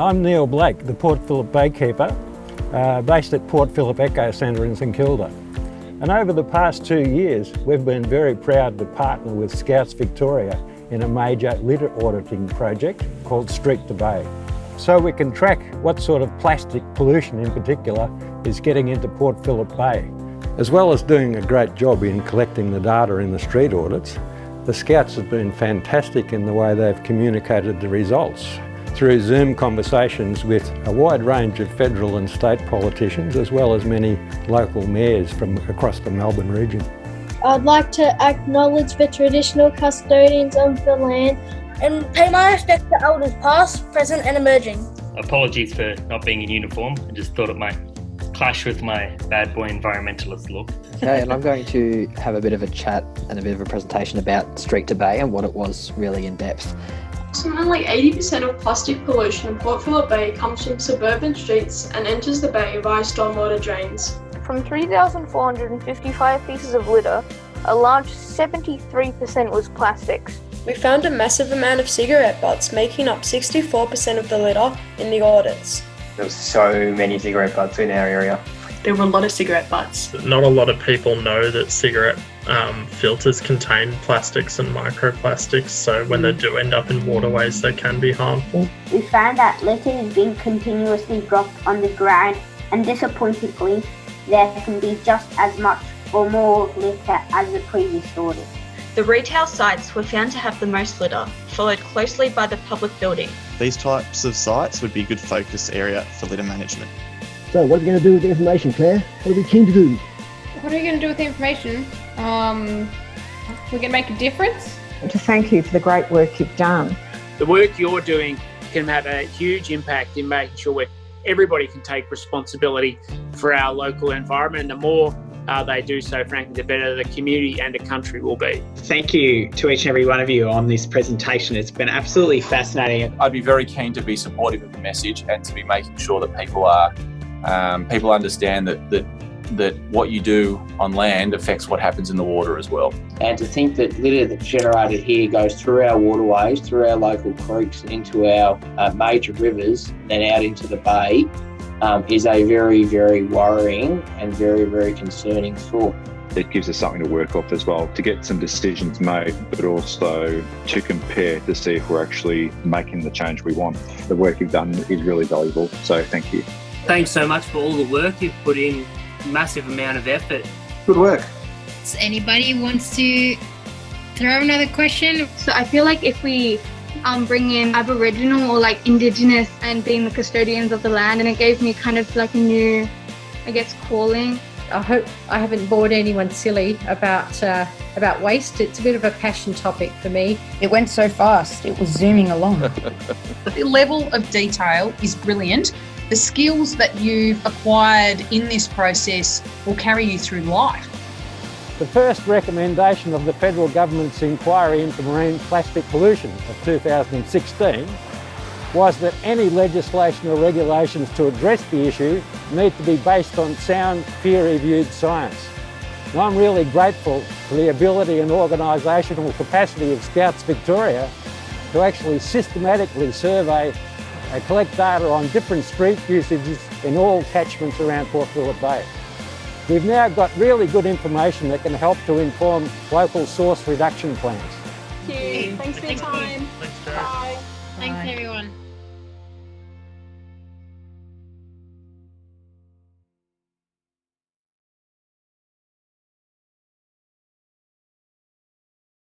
I'm Neil Blake, the Port Phillip Baykeeper, based at Port Phillip Eco Centre in St Kilda. And over the past 2 years, we've been very proud to partner with Scouts Victoria in a major litter auditing project called Street2Bay. So we can track what sort of plastic pollution in particular is getting into Port Phillip Bay. As well as doing a great job in collecting the data in the street audits, the Scouts have been fantastic in the way they've communicated the results through Zoom conversations with a wide range of federal and state politicians, as well as many local mayors from across the Melbourne region. I'd like to acknowledge the traditional custodians of the land and pay my respect to elders past, present and emerging. Apologies for not being in uniform. I just thought it might clash with my bad boy environmentalist look. Okay, and I'm going to have a bit of a chat and a bit of a presentation about Street2Bay and what it was really in depth. Something like 80% of plastic pollution in Port Phillip Bay comes from suburban streets and enters the bay via stormwater drains. From 3,455 pieces of litter, a large 73% was plastics. We found a massive amount of cigarette butts, making up 64% of the litter in the audits. There was so many cigarette butts in our area. There were a lot of cigarette butts. Not a lot of people know that cigarette filters contain plastics and microplastics, so when they do end up in waterways, they can be harmful. We found that litter is being continuously dropped on the ground, and disappointingly, there can be just as much or more litter as the previous audit. The retail sites were found to have the most litter, followed closely by the public building. These types of sites would be a good focus area for litter management. So what are we going to do with the information, Claire? What are we keen to do? What are we going to do with the information? We're going to make a difference. To thank you for the great work you've done. The work you're doing can have a huge impact in making sure everybody can take responsibility for our local environment. The more they do so, frankly, the better the community and the country will be. Thank you to each and every one of you on this presentation. It's been absolutely fascinating. I'd be very keen to be supportive of the message and to be making sure that people understand that what you do on land affects what happens in the water as well. And to think that litter that's generated here goes through our waterways, through our local creeks, into our major rivers and out into the bay is a very, very worrying and very, very concerning thought. It gives us something to work off as well, to get some decisions made, but also to compare to see if we're actually making the change we want. The work you've done is really valuable, so thank you. Thanks so much for all the work you've put in, massive amount of effort. Good work. So anybody wants to throw another question? So I feel like if we bring in Aboriginal or like Indigenous and being the custodians of the land, and it gave me kind of like a new, calling. I hope I haven't bored anyone silly about waste. It's a bit of a passion topic for me. It went so fast, it was zooming along. The level of detail is brilliant. The skills that you've acquired in this process will carry you through life. The first recommendation of the federal government's inquiry into marine plastic pollution of 2016 was that any legislation or regulations to address the issue need to be based on sound, peer-reviewed science. And I'm really grateful for the ability and organisational capacity of Scouts Victoria to actually systematically survey and collect data on different street usages in all catchments around Port Phillip Bay. We've now got really good information that can help to inform local source reduction plans. Thank you. Thanks for your time. Bye. Thanks everyone.